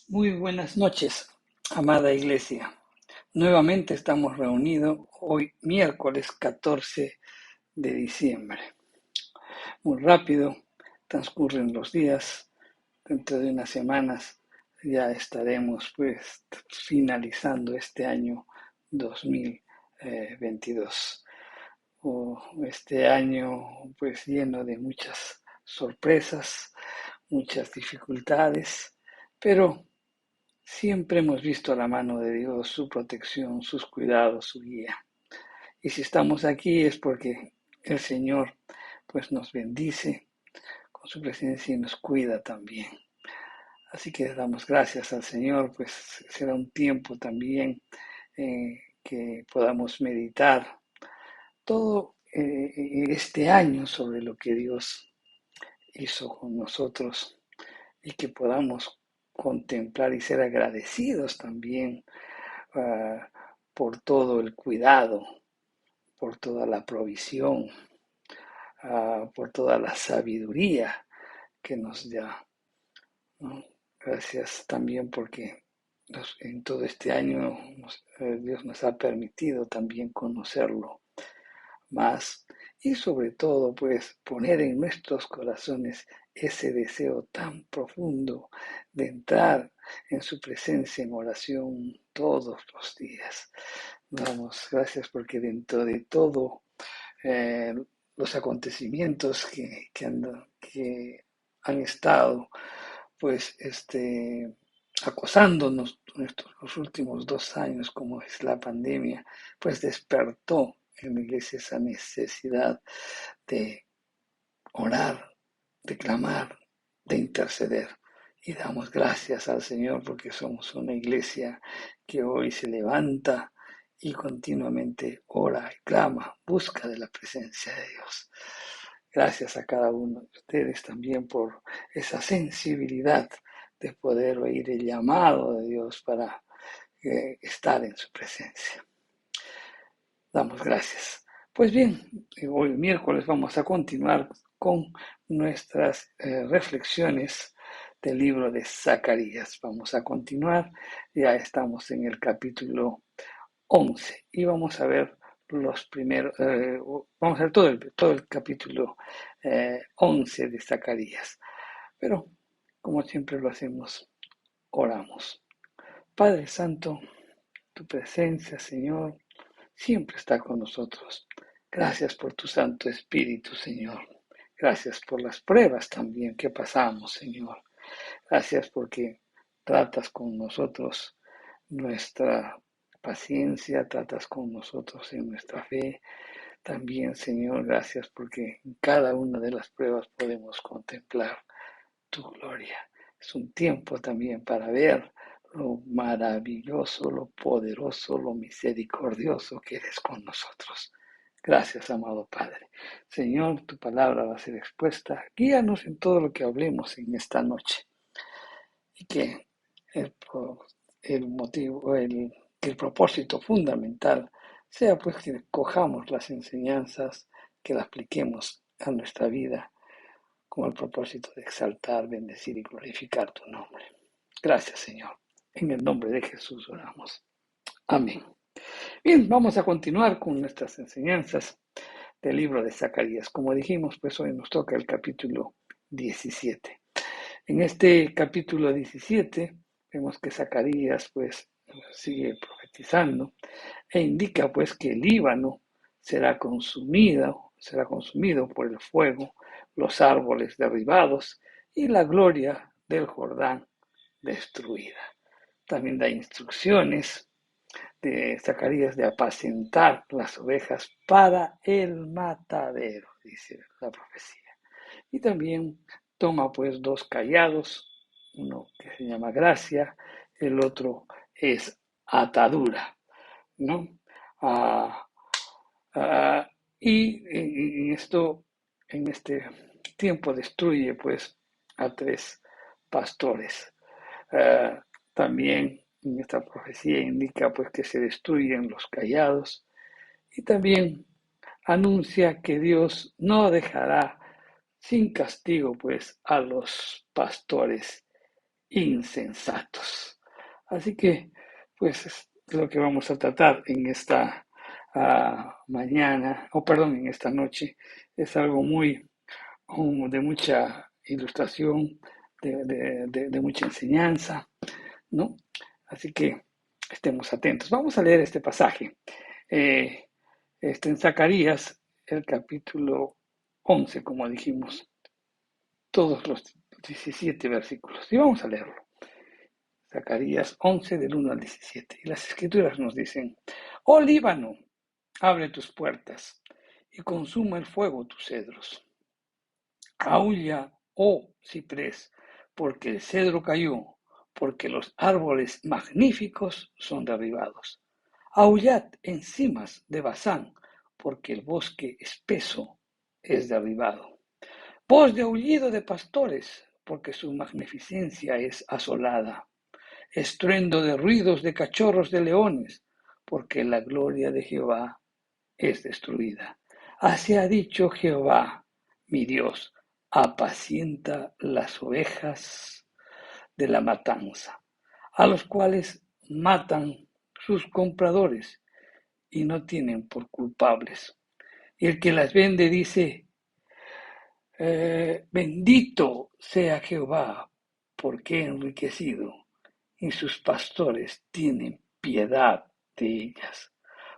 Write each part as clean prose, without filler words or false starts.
Muy buenas noches, amada iglesia. Nuevamente estamos reunidos hoy, miércoles 14 de diciembre. Muy rápido transcurren los días. Dentro de unas semanas ya estaremos pues finalizando este año 2022. Este año pues lleno de muchas sorpresas, muchas dificultades, pero siempre hemos visto la mano de Dios, su protección, sus cuidados, su guía. Y si estamos aquí es porque el Señor pues nos bendice con su presencia y nos cuida también. Así que damos gracias al Señor, pues será un tiempo también que podamos meditar todo este año sobre lo que Dios hizo con nosotros y que podamos contemplar y ser agradecidos también uh, por todo el cuidado, por toda la provisión, por toda la sabiduría que nos da, ¿no? Gracias también porque en todo este año Dios nos ha permitido también conocerlo más y sobre todo pues poner en nuestros corazones ese deseo tan profundo de entrar en su presencia en oración todos los días. Damos gracias porque dentro de todo eh, los acontecimientos que han estado pues acosándonos los últimos 2 años, como es la pandemia, pues despertó en la iglesia esa necesidad de orar, de clamar, de interceder. Y damos gracias al Señor porque somos una iglesia que hoy se levanta y continuamente ora y clama, busca de la presencia de Dios. Gracias a cada uno de ustedes también por esa sensibilidad de poder oír el llamado de Dios para estar en su presencia. Damos gracias. Pues bien, hoy miércoles vamos a continuar con nuestras reflexiones del libro de Zacarías. Vamos a continuar, ya estamos en el capítulo 11 y vamos a ver los primeros, vamos a ver todo el capítulo 11 de Zacarías. Pero, como siempre lo hacemos, oramos. Padre Santo, tu presencia, Señor, siempre está con nosotros. Gracias por tu Santo Espíritu, Señor. Gracias por las pruebas también que pasamos, Señor. Gracias porque tratas con nosotros nuestra paciencia, tratas con nosotros en nuestra fe. También, Señor, gracias porque en cada una de las pruebas podemos contemplar tu gloria. Es un tiempo también para ver lo maravilloso, lo poderoso, lo misericordioso que eres con nosotros. Gracias, amado Padre. Señor, tu palabra va a ser expuesta. Guíanos en todo lo que hablemos en esta noche. Y que el, el motivo, que el propósito fundamental sea pues que cojamos las enseñanzas, que las apliquemos a nuestra vida con el propósito de exaltar, bendecir y glorificar tu nombre. Gracias, Señor. En el nombre de Jesús oramos. Amén. Bien, vamos a continuar con nuestras enseñanzas del libro de Zacarías. Como dijimos, pues hoy nos toca el capítulo 17. En este capítulo 17 vemos que Zacarías pues sigue profetizando e indica pues que el Líbano será consumido por el fuego, los árboles derribados y la gloria del Jordán destruida. También da instrucciones de Zacarías de apacentar las ovejas para el matadero, dice la profecía. Y también toma pues 2 callados, uno que se llama gracia, el otro es atadura, ¿no? Ah, ah, y en este tiempo destruye pues a 3 pastores. Ah, También en esta profecía indica pues que se destruyen los callados y también anuncia que Dios no dejará sin castigo pues a los pastores insensatos. Así que, pues, es lo que vamos a tratar en esta mañana, en esta noche. Es algo muy de mucha ilustración, de mucha enseñanza, ¿no? Así que estemos atentos. Vamos a leer este pasaje. En Zacarías, el capítulo 11, como dijimos, todos los 17 versículos. Y vamos a leerlo. Zacarías 11, del 1 al 17. Y las escrituras nos dicen: Oh Líbano, abre tus puertas y consuma el fuego tus cedros. Aúlla, oh ciprés, porque el cedro cayó, porque los árboles magníficos son derribados. Aullad encimas de Basán, porque el bosque espeso es derribado. Voz de aullido de pastores, porque su magnificencia es asolada. Estruendo de ruidos de cachorros de leones, porque la gloria de Jehová es destruida. Así ha dicho Jehová, mi Dios: apacienta las ovejas de la matanza, a los cuales matan sus compradores y no tienen por culpables. Y el que las vende dice: bendito sea Jehová, porque he enriquecido, y sus pastores tienen piedad de ellas.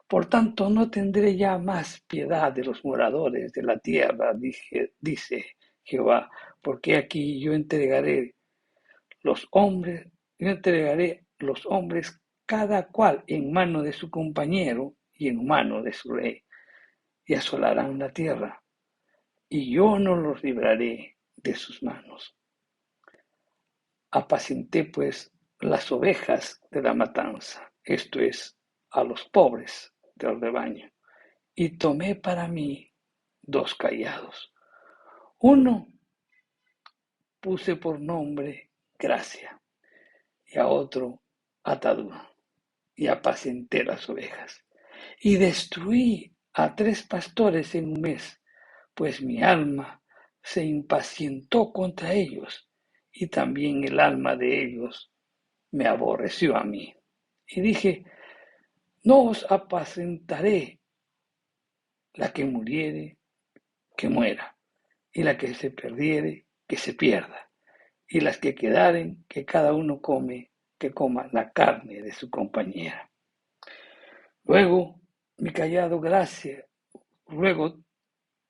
Por tanto, no tendré ya más piedad de los moradores de la tierra, dice Jehová, porque aquí yo entregaré los hombres cada cual en mano de su compañero y en mano de su rey, y asolarán la tierra, y yo no los libraré de sus manos. Apacenté pues las ovejas de la matanza, esto es, a los pobres del rebaño, y tomé para mí 2 callados. Uno puse por nombre gracia, y a otro atadura, y apacenté las ovejas. Y destruí a 3 pastores en un mes, pues mi alma se impacientó contra ellos, y también el alma de ellos me aborreció a mí. Y dije: no os apacentaré. La que muriere, que muera, y la que se perdiere, que se pierda, y las que quedaren, que cada uno que coma la carne de su compañera. Luego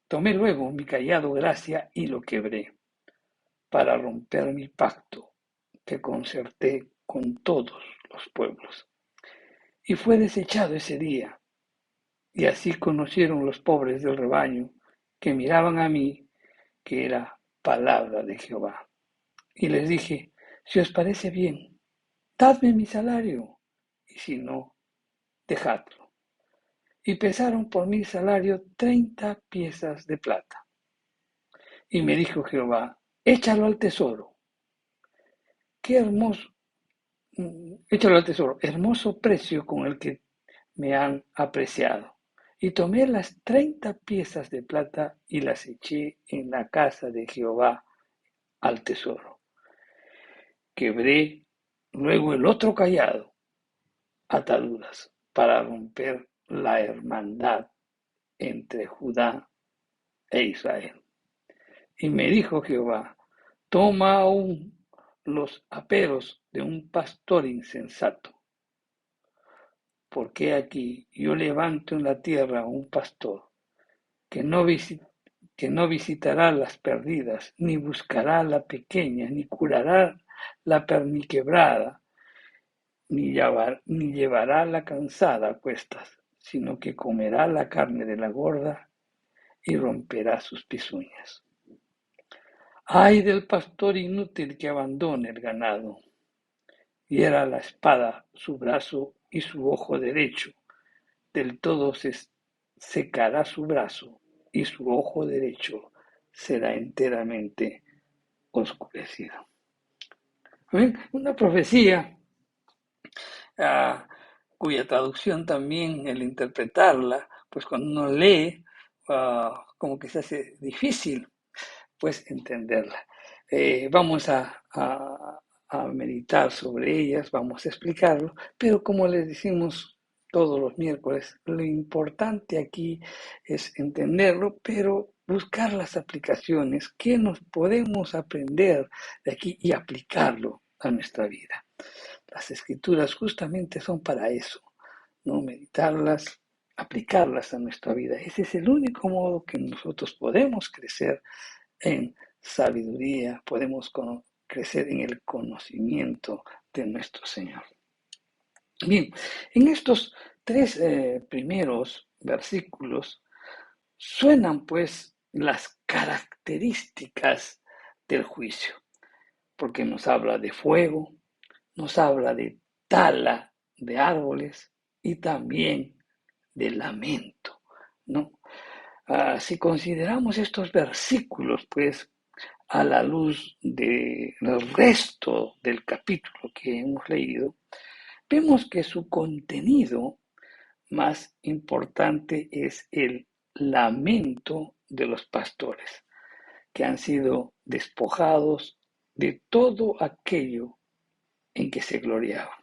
tomé luego mi callado gracia y lo quebré, para romper mi pacto que concerté con todos los pueblos. Y fue desechado ese día, y así conocieron los pobres del rebaño que miraban a mí, que era palabra de Jehová. Y les dije: si os parece bien, dadme mi salario, y si no, dejadlo. Y pesaron por mi salario 30 piezas de plata. Y me dijo Jehová: échalo al tesoro. Qué hermoso, échalo al tesoro, hermoso precio con el que me han apreciado. Y tomé las 30 piezas de plata y las eché en la casa de Jehová al tesoro. Quebré luego el otro cayado, ataduras, para romper la hermandad entre Judá e Israel. Y me dijo Jehová: toma aún los aperos de un pastor insensato, porque aquí yo levanto en la tierra un pastor que no visitará las perdidas, ni buscará la pequeña, ni curará la perniquebrada, ni llevará la cansada a cuestas, sino que comerá la carne de la gorda y romperá sus pezuñas. Ay del pastor inútil que abandone el ganado, hiera la espada su brazo y su ojo derecho, del todo se secará su brazo y su ojo derecho será enteramente oscurecido. Una profecía cuya traducción también, el interpretarla, pues cuando uno lee, como que se hace difícil pues entenderla. Vamos a meditar sobre ellas, vamos a explicarlo, pero como les decimos todos los miércoles, lo importante aquí es entenderlo, pero buscar las aplicaciones que nos podemos aprender de aquí y aplicarlo a nuestra vida. Las escrituras justamente son para eso, ¿no? Meditarlas, aplicarlas a nuestra vida. Ese es el único modo que nosotros podemos crecer en sabiduría, podemos crecer en el conocimiento de nuestro Señor. Bien, en estos tres primeros versículos suenan pues las características del juicio, porque nos habla de fuego, nos habla de tala de árboles y también de lamento, ¿no? Si consideramos estos versículos, pues, a la luz del resto del capítulo que hemos leído, vemos que su contenido más importante es el lamento de los pastores, que han sido despojados de todo aquello en que se gloriaban.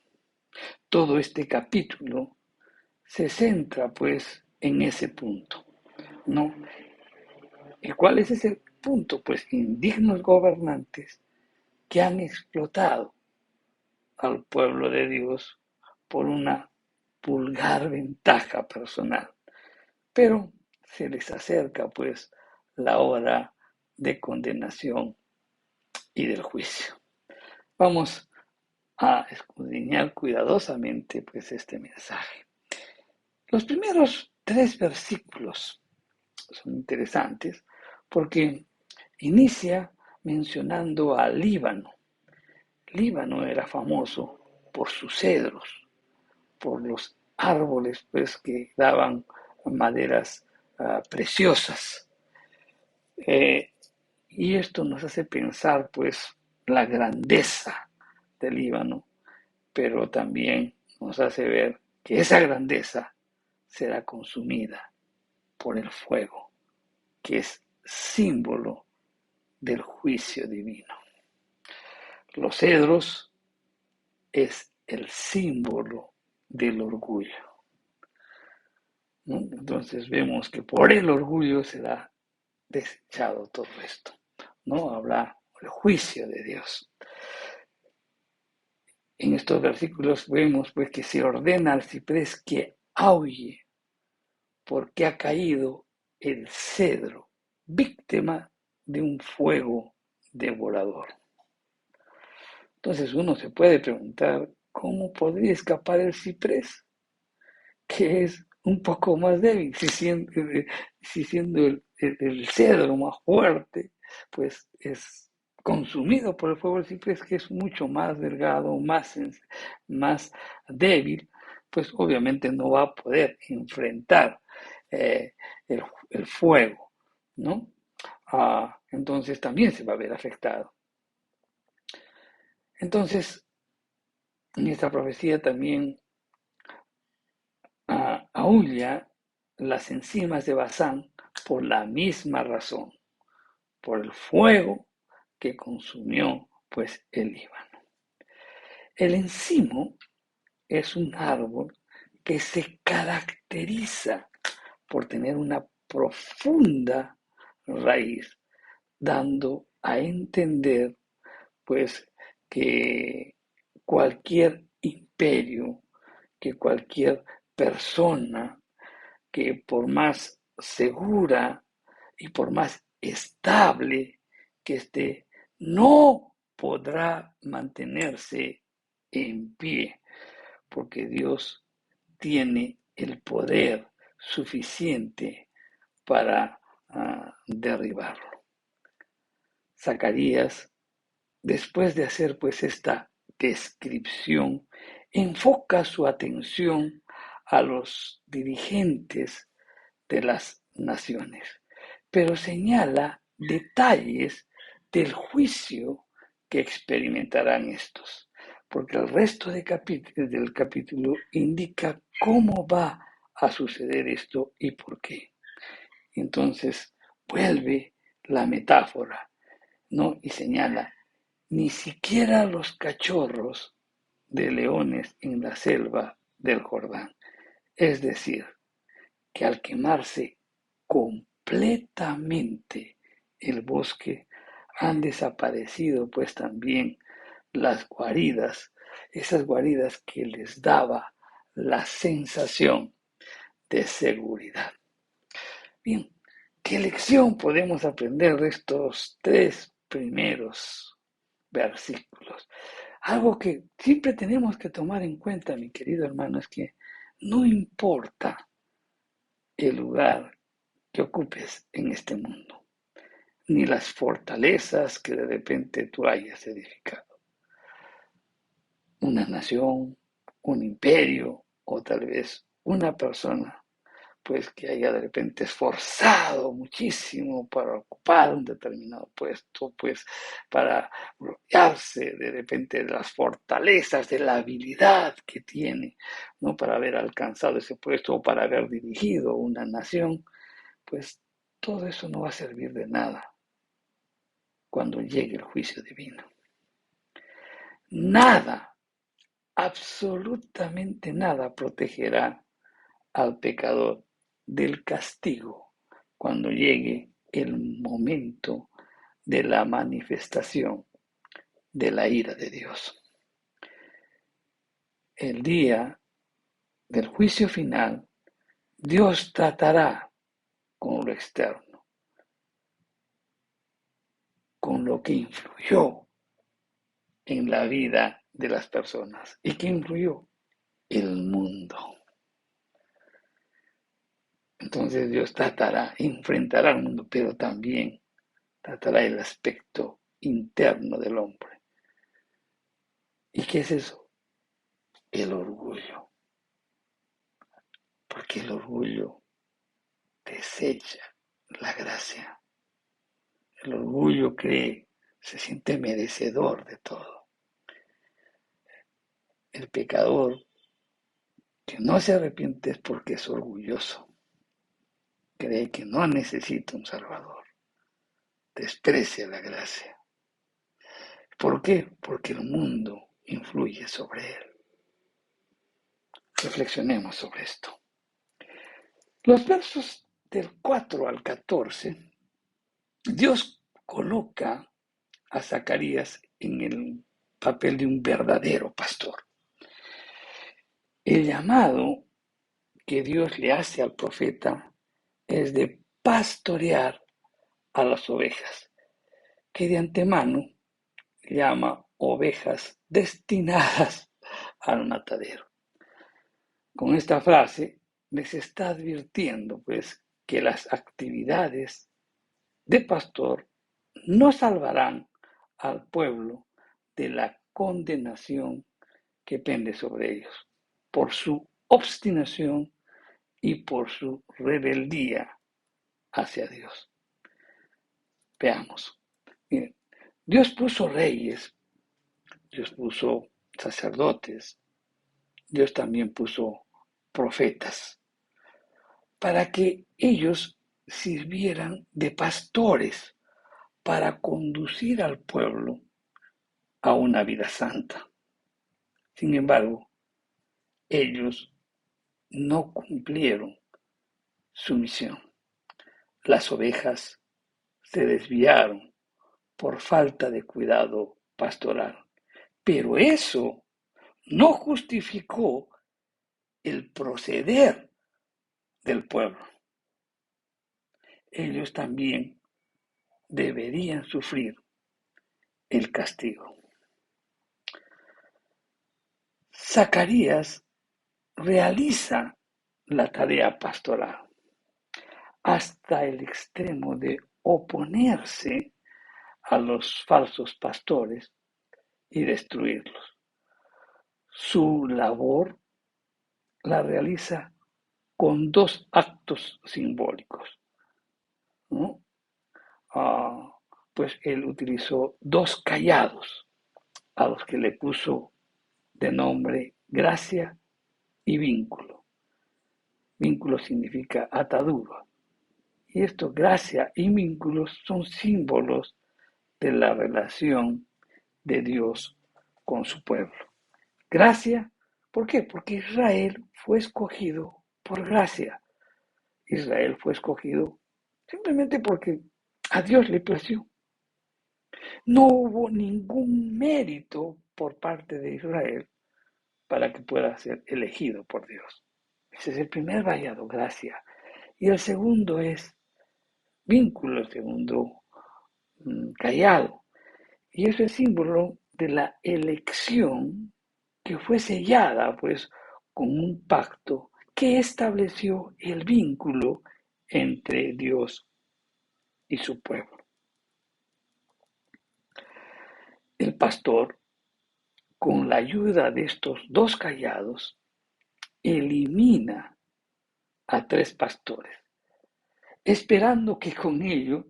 Todo este capítulo se centra pues en ese punto, ¿no? ¿Y cuál es ese punto? Pues indignos gobernantes que han explotado al pueblo de Dios por una vulgar ventaja personal. Pero se les acerca pues la hora de condenación y del juicio. Vamos a escudriñar cuidadosamente pues este mensaje. Los primeros tres versículos son interesantes porque inicia mencionando al Líbano. Líbano era famoso por sus cedros, por los árboles pues, que daban maderas preciosas. Y esto nos hace pensar pues la grandeza del Líbano, pero también nos hace ver que esa grandeza será consumida por el fuego, que es símbolo del juicio divino. Los cedros es el símbolo del orgullo, ¿no? Entonces vemos que por el orgullo será desechado todo esto, ¿no? Habla el juicio de Dios. En estos versículos vemos pues que se ordena al ciprés que aulle porque ha caído el cedro, víctima de un fuego devorador. Entonces uno se puede preguntar, ¿cómo podría escapar el ciprés? Que es un poco más débil, si siendo el cedro más fuerte, pues es consumido por el fuego del ciprés, que es mucho más delgado, más débil, pues obviamente no va a poder enfrentar eh, el fuego, ¿no? Entonces también se va a ver afectado. Entonces, en esta profecía también aúlla las encimas de Basán por la misma razón, por el fuego que consumió pues el Líbano. El encimo es un árbol que se caracteriza por tener una profunda raíz, dando a entender pues que cualquier imperio, que cualquier persona que por más segura y por más estable que esté, no podrá mantenerse en pie, porque Dios tiene el poder suficiente para derribarlo. Zacarías, después de hacer pues esta descripción, enfoca su atención a los dirigentes de las naciones, pero señala detalles del juicio que experimentarán estos, porque el resto del capítulo indica cómo va a suceder esto y por qué. Entonces vuelve la metáfora, ¿no? Y señala ni siquiera los cachorros de leones en la selva del Jordán. Es decir, que al quemarse completamente el bosque, han desaparecido pues también las guaridas, esas guaridas que les daba la sensación de seguridad. Bien, ¿qué lección podemos aprender de estos tres primeros versículos? Algo que siempre tenemos que tomar en cuenta, mi querido hermano, es que no importa el lugar que ocupes en este mundo, ni las fortalezas que de repente tú hayas edificado. Una nación, un imperio o tal vez una persona pues que haya de repente esforzado muchísimo para ocupar un determinado puesto, pues para rodearse de repente de las fortalezas, de la habilidad que tiene, ¿no? Para haber alcanzado ese puesto o para haber dirigido una nación, pues todo eso no va a servir de nada cuando llegue el juicio divino. Nada, absolutamente nada protegerá al pecador del castigo cuando llegue el momento de la manifestación de la ira de Dios. El día del juicio final, Dios tratará con lo externo, con lo que influyó en la vida de las personas y que influyó el mundo. Entonces Dios tratará, enfrentará al mundo, pero también tratará el aspecto interno del hombre. ¿Y qué es eso? El orgullo. Porque el orgullo desecha la gracia. El orgullo cree, se siente merecedor de todo. El pecador que no se arrepiente es porque es orgulloso. Cree que no necesita un Salvador. Desprecia la gracia. ¿Por qué? Porque el mundo influye sobre él. Reflexionemos sobre esto. Los versos del 4 al 14, Dios coloca a Zacarías en el papel de un verdadero pastor. El llamado que Dios le hace al profeta es de pastorear a las ovejas, que de antemano llama ovejas destinadas al matadero. Con esta frase les está advirtiendo pues que las actividades de pastor no salvarán al pueblo de la condenación que pende sobre ellos por su obstinación y por su rebeldía hacia Dios. Veamos. Miren, Dios puso reyes, Dios puso sacerdotes, Dios también puso profetas para que ellos sirvieran de pastores para conducir al pueblo a una vida santa. Sin embargo, ellos no cumplieron su misión. Las ovejas se desviaron por falta de cuidado pastoral. Pero eso no justificó el proceder del pueblo. Ellos también deberían sufrir el castigo. Zacarías realiza la tarea pastoral hasta el extremo de oponerse a los falsos pastores y destruirlos. Su labor la realiza con dos actos simbólicos, ¿no? Pues él utilizó dos callados a los que le puso de nombre gracia y vínculo. Vínculo significa atadura. Y esto, gracia y vínculos, son símbolos de la relación de Dios con su pueblo. Gracia, ¿por qué? Porque Israel fue escogido por gracia. Israel fue escogido simplemente porque a Dios le plació. No hubo ningún mérito por parte de Israel para que pueda ser elegido por Dios. Ese es el primer vallado, gracia. Y el segundo es vínculo, el segundo callado. Y eso es símbolo de la elección que fue sellada pues con un pacto que estableció el vínculo entre Dios y su pueblo. El pastor, con la ayuda de estos dos callados, elimina a tres pastores, esperando que con ello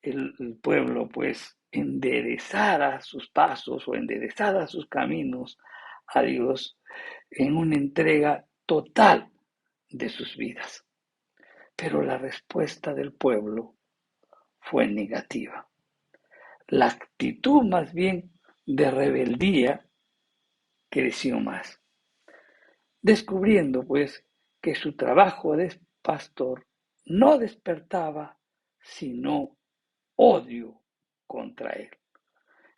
el pueblo pues enderezara sus pasos o enderezara sus caminos a Dios en una entrega total de sus vidas. Pero la respuesta del pueblo fue negativa. La actitud más bien de rebeldía creció más, descubriendo pues que su trabajo de pastor no despertaba sino odio contra él.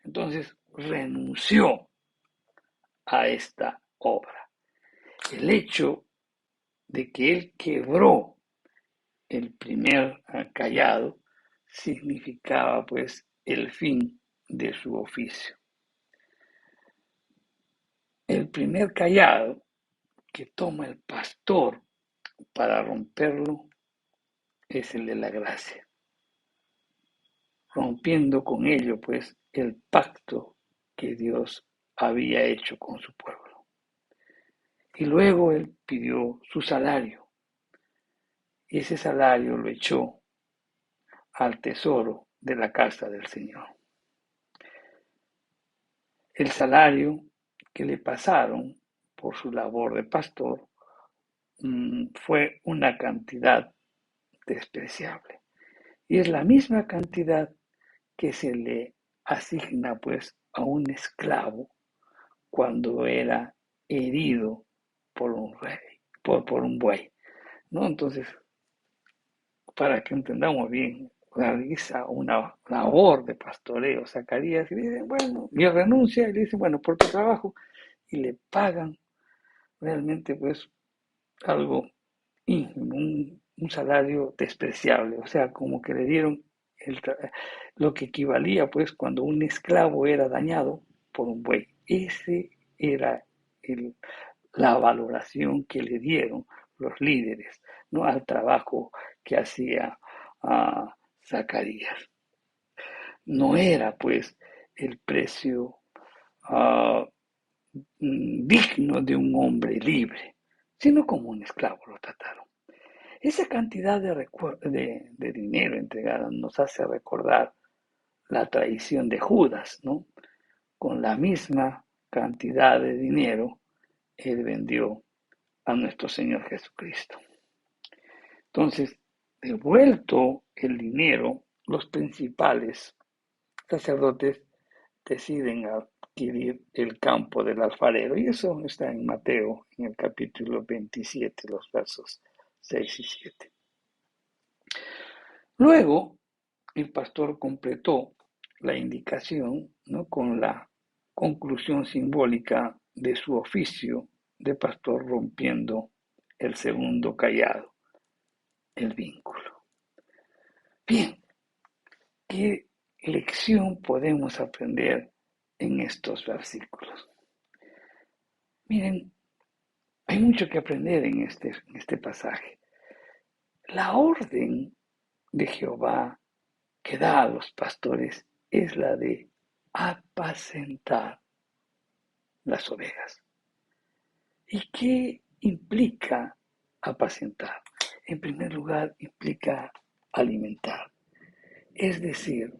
Entonces renunció a esta obra. El hecho de que él quebró el primer cayado significaba pues el fin de su oficio. El primer cayado que toma el pastor para romperlo es el de la gracia, rompiendo con ello pues el pacto que Dios había hecho con su pueblo. Y luego él pidió su salario, y ese salario lo echó al tesoro de la casa del Señor. El salario que le pasaron por su labor de pastor fue una cantidad despreciable. Y es la misma cantidad que se le asigna pues a un esclavo cuando era herido por un rey, por un buey, ¿no? Entonces, para que entendamos bien, realiza una labor de pastoreo, Zacarías, y le dicen, bueno, y renuncia, y le dicen, bueno, por tu trabajo, y le pagan realmente pues algo ínfimo, un salario despreciable, o sea, como que le dieron lo que equivalía pues cuando un esclavo era dañado por un buey. Ese era la valoración que le dieron los líderes, ¿no?, al trabajo que hacía Zacarías. No era pues el precio digno de un hombre libre, sino como un esclavo lo trataron. Esa cantidad de dinero entregada nos hace recordar la traición de Judas, ¿no? Con la misma cantidad de dinero, él vendió a nuestro Señor Jesucristo. Entonces, devuelto el dinero, los principales sacerdotes deciden adquirir el campo del alfarero. Y eso está en Mateo, en el capítulo 27, los versos 6 y 7. Luego, el pastor completó la indicación, ¿no?, con la conclusión simbólica de su oficio de pastor, rompiendo el segundo cayado, el vínculo. Bien, ¿qué lección podemos aprender en estos versículos? Miren, hay mucho que aprender en este pasaje. La orden de Jehová que da a los pastores es la de apacentar las ovejas. ¿Y qué implica apacentar? En primer lugar, implica alimentar. Es decir,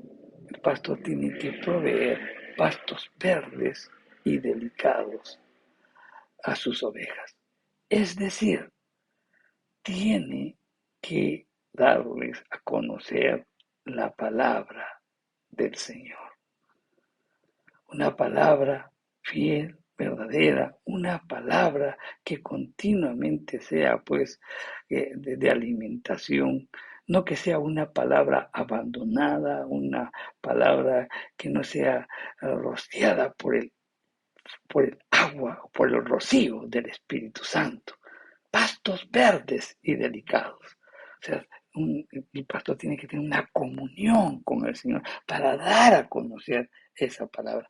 el pastor tiene que proveer pastos verdes y delicados a sus ovejas. Es decir, tiene que darles a conocer la palabra del Señor. una palabra fiel, verdadera, una palabra que continuamente sea pues de alimentación, no que sea una palabra abandonada, una palabra que no sea rociada por el agua, por el rocío del Espíritu Santo. Pastos verdes y delicados. O sea, el pastor tiene que tener una comunión con el Señor para dar a conocer esa palabra.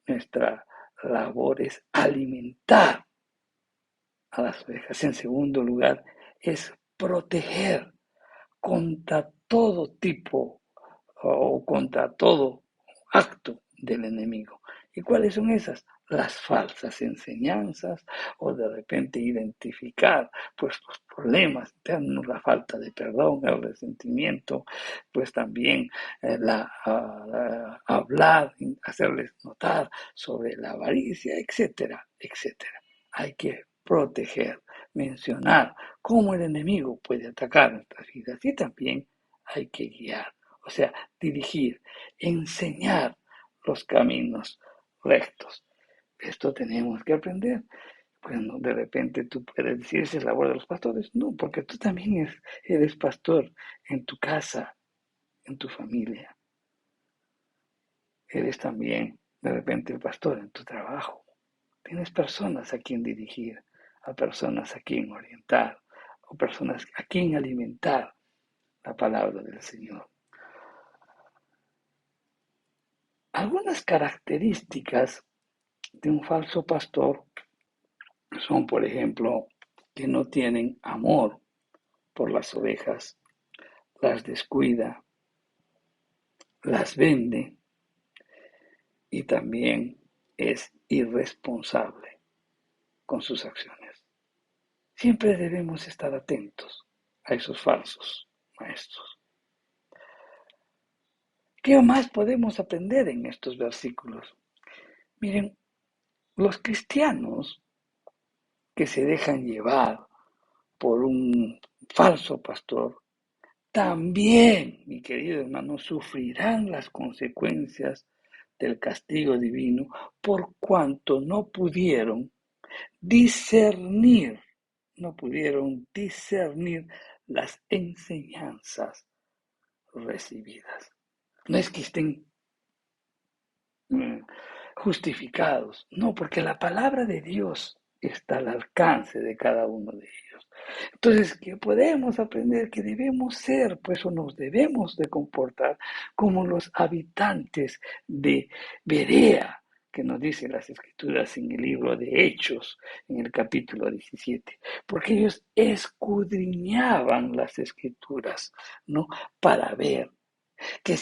Nuestra labor es alimentar a las ovejas. En segundo lugar, es proteger contra todo tipo o contra todo acto del enemigo. ¿Y cuáles son esas? Las falsas enseñanzas o de repente identificar pues los problemas internos, la falta de perdón, el resentimiento, pues también hablar, hacerles notar sobre la avaricia, etcétera, etcétera. Hay que proteger, mencionar cómo el enemigo puede atacar nuestras vidas y también hay que guiar, o sea, dirigir, enseñar los caminos rectos. Esto tenemos que aprender. Bueno, de repente tú puedes decir, esa es la labor de los pastores. No, porque tú también eres pastor en tu casa, en tu familia. Eres también de repente el pastor en tu trabajo. Tienes personas a quien dirigir, a personas a quien orientar, o personas a quien alimentar la palabra del Señor. Algunas características de un falso pastor son, por ejemplo, que no tienen amor por las ovejas, las descuida, las vende y también es irresponsable con sus acciones. Siempre debemos estar atentos a esos falsos maestros. ¿Qué más podemos aprender en estos versículos? Miren, los cristianos que se dejan llevar por un falso pastor, también, mi querido hermano, sufrirán las consecuencias del castigo divino por cuanto no pudieron discernir las enseñanzas recibidas. No es que estén justificados, no, porque la palabra de Dios está al alcance de cada uno de ellos. Entonces, que podemos aprender que debemos ser, pues, o nos debemos de comportar como los habitantes de Berea, que nos dicen las escrituras en el libro de Hechos, en el capítulo 17, porque ellos escudriñaban las escrituras, ¿no? Para ver que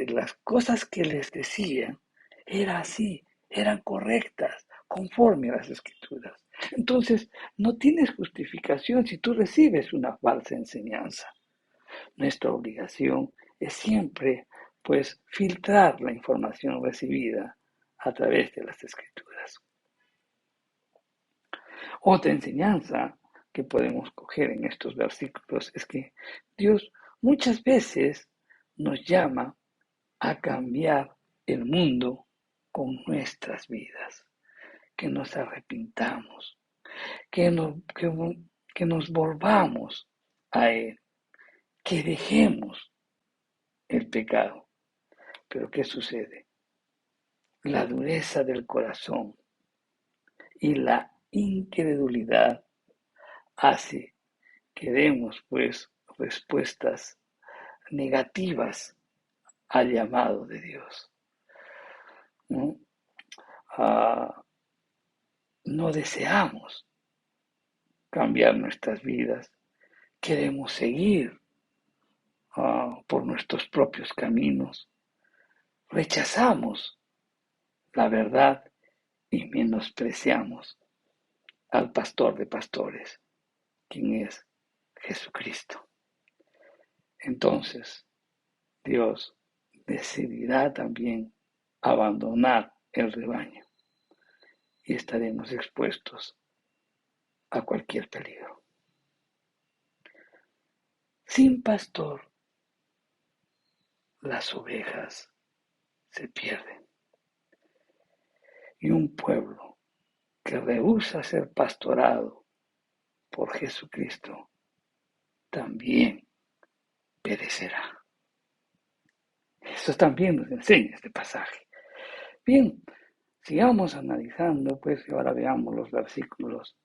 las cosas que les decían era así, eran correctas, conforme a las escrituras. Entonces, no tienes justificación si tú recibes una falsa enseñanza. Nuestra obligación es siempre, pues, filtrar la información recibida a través de las escrituras. Otra enseñanza que podemos coger en estos versículos es que Dios muchas veces nos llama a cambiar el mundo con nuestras vidas, que nos arrepintamos, que nos volvamos a Él, que dejemos el pecado. Pero ¿qué sucede? La dureza del corazón y la incredulidad hace que demos pues respuestas negativas al llamado de Dios, ¿no? No deseamos cambiar nuestras vidas, queremos seguir por nuestros propios caminos, rechazamos la verdad y menospreciamos al pastor de pastores, quien es Jesucristo. Entonces, Dios decidirá también abandonar el rebaño y estaremos expuestos a cualquier peligro. Sin pastor, las ovejas se pierden. Y un pueblo que rehúsa ser pastorado por Jesucristo también perecerá. Eso también nos enseña este pasaje. Bien, sigamos analizando, pues, y ahora veamos los versículos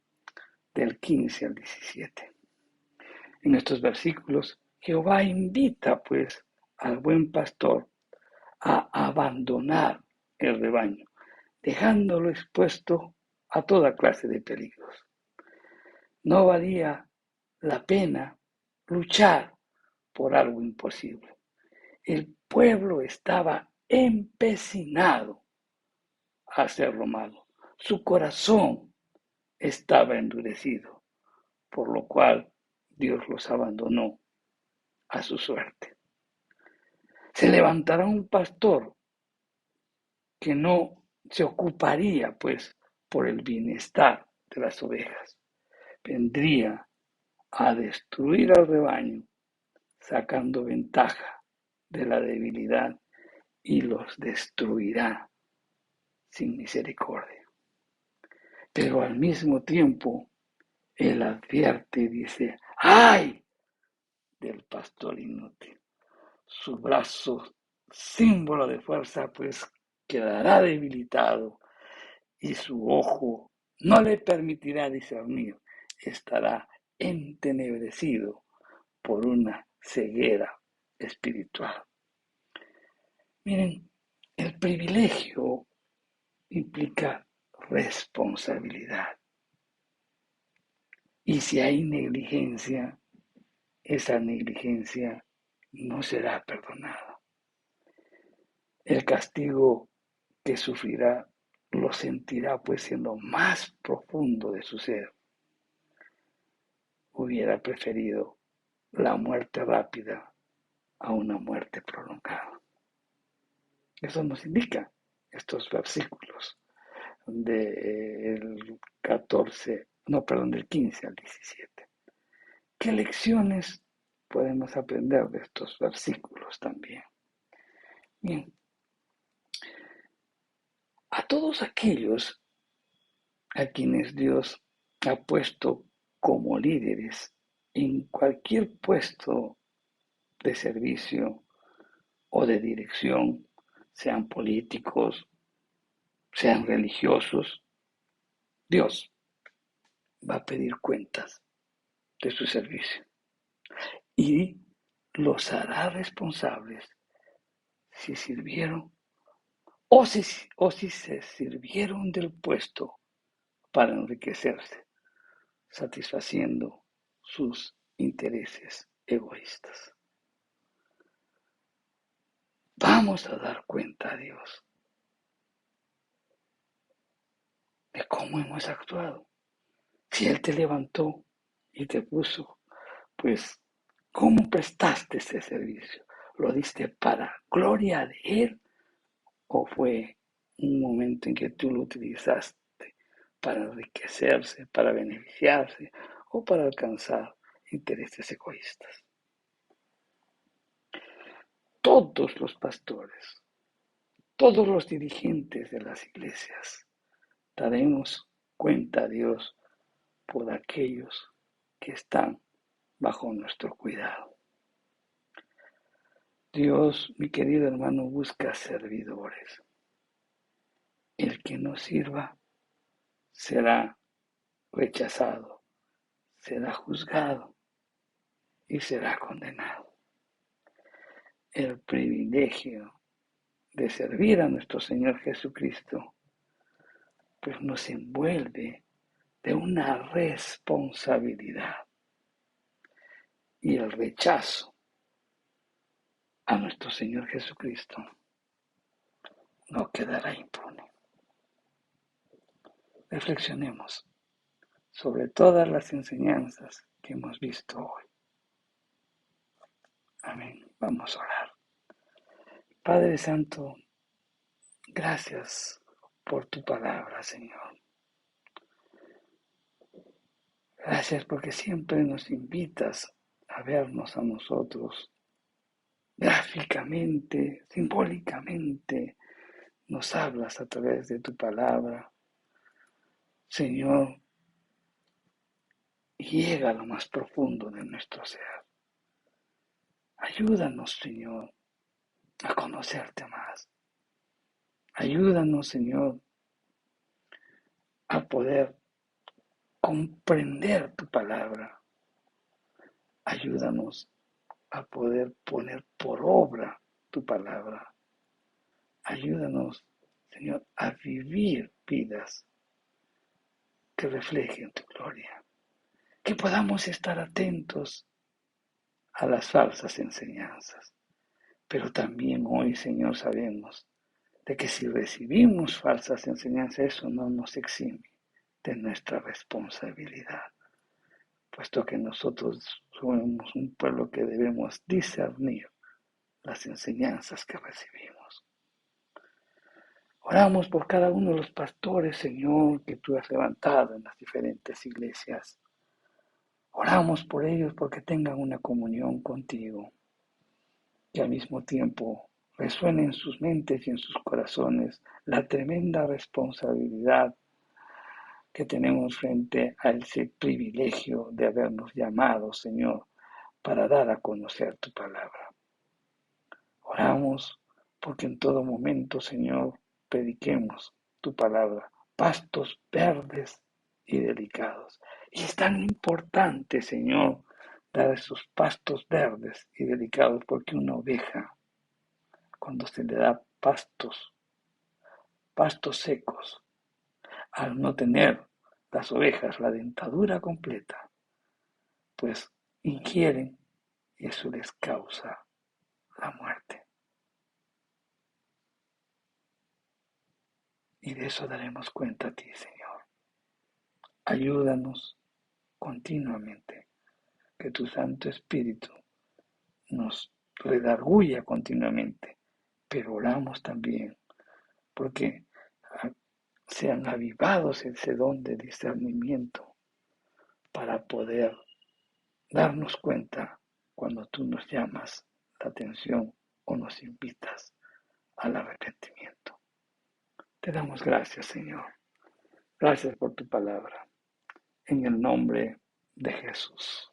del 15 al 17. En estos versículos, Jehová invita, pues, al buen pastor a abandonar el rebaño, dejándolo expuesto a toda clase de peligros. No valía la pena luchar por algo imposible. El pueblo estaba empecinado a hacer lo malo. Su corazón estaba endurecido, por lo cual Dios los abandonó a su suerte. Se levantará un pastor que no se ocuparía, pues, por el bienestar de las ovejas. Vendría a destruir al rebaño, sacando ventaja de la debilidad y los destruirá sin misericordia. Pero al mismo tiempo, él advierte y dice, ¡ay! Del pastor inútil. Su brazo, símbolo de fuerza, pues quedará debilitado y su ojo no le permitirá discernir. Estará entenebrecido por una ceguera espiritual. Miren, el privilegio implica responsabilidad. Y si hay negligencia, esa negligencia no será perdonada. El castigo que sufrirá lo sentirá pues en lo más profundo de su ser. Hubiera preferido la muerte rápida a una muerte prolongada. Eso nos indica estos versículos del 15 al 17. ¿Qué lecciones podemos aprender de estos versículos también? Bien, a todos aquellos a quienes Dios ha puesto como líderes en cualquier puesto de servicio o de dirección, sean políticos, sean religiosos, Dios va a pedir cuentas de su servicio y los hará responsables si sirvieron o si se sirvieron del puesto para enriquecerse, satisfaciendo sus intereses egoístas. Vamos a dar cuenta a Dios de cómo hemos actuado. Si Él te levantó y te puso, pues, ¿cómo prestaste ese servicio? ¿Lo diste para gloria de Él o fue un momento en que tú lo utilizaste para enriquecerse, para beneficiarse o para alcanzar intereses egoístas? Todos los pastores, todos los dirigentes de las iglesias daremos cuenta a Dios por aquellos que están bajo nuestro cuidado. Dios, mi querido hermano, busca servidores. El que no sirva será rechazado, será juzgado y será condenado. El privilegio de servir a nuestro Señor Jesucristo, pues nos envuelve de una responsabilidad, y el rechazo a nuestro Señor Jesucristo no quedará impune. Reflexionemos sobre todas las enseñanzas que hemos visto hoy. Amén. Vamos a orar. Padre Santo, gracias por tu palabra, Señor. Gracias porque siempre nos invitas a vernos a nosotros gráficamente, simbólicamente, nos hablas a través de tu palabra. Señor, llega a lo más profundo de nuestro ser. Ayúdanos, Señor, a conocerte más. Ayúdanos, Señor, a poder comprender tu palabra. Ayúdanos a poder poner por obra tu palabra. Ayúdanos, Señor, a vivir vidas que reflejen tu gloria. Que podamos estar atentos a las falsas enseñanzas. Pero también hoy, Señor, sabemos de que si recibimos falsas enseñanzas, eso no nos exime de nuestra responsabilidad, puesto que nosotros somos un pueblo que debemos discernir las enseñanzas que recibimos. Oramos por cada uno de los pastores, Señor, que tú has levantado en las diferentes iglesias. Oramos por ellos porque tengan una comunión contigo, que al mismo tiempo resuene en sus mentes y en sus corazones la tremenda responsabilidad que tenemos frente a ese privilegio de habernos llamado, Señor, para dar a conocer tu palabra. Oramos porque en todo momento, Señor, prediquemos tu palabra, pastos verdes y delicados. Y es tan importante, Señor, dar esos pastos verdes y delicados, porque una oveja, cuando se le da pastos secos, al no tener las ovejas la dentadura completa, pues ingieren y eso les causa la muerte. Y de eso daremos cuenta a ti, Señor. Ayúdanos continuamente, que tu Santo Espíritu nos redarguya continuamente, pero oramos también porque sean avivados ese don de discernimiento para poder darnos cuenta cuando tú nos llamas la atención o nos invitas al arrepentimiento. Te damos gracias, Señor. Gracias por tu palabra. En el nombre de Jesús.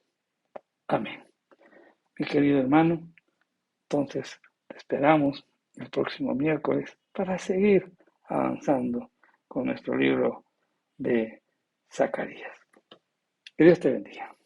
Amén. Mi querido hermano, entonces te esperamos el próximo miércoles para seguir avanzando con nuestro libro de Zacarías. Que Dios te bendiga.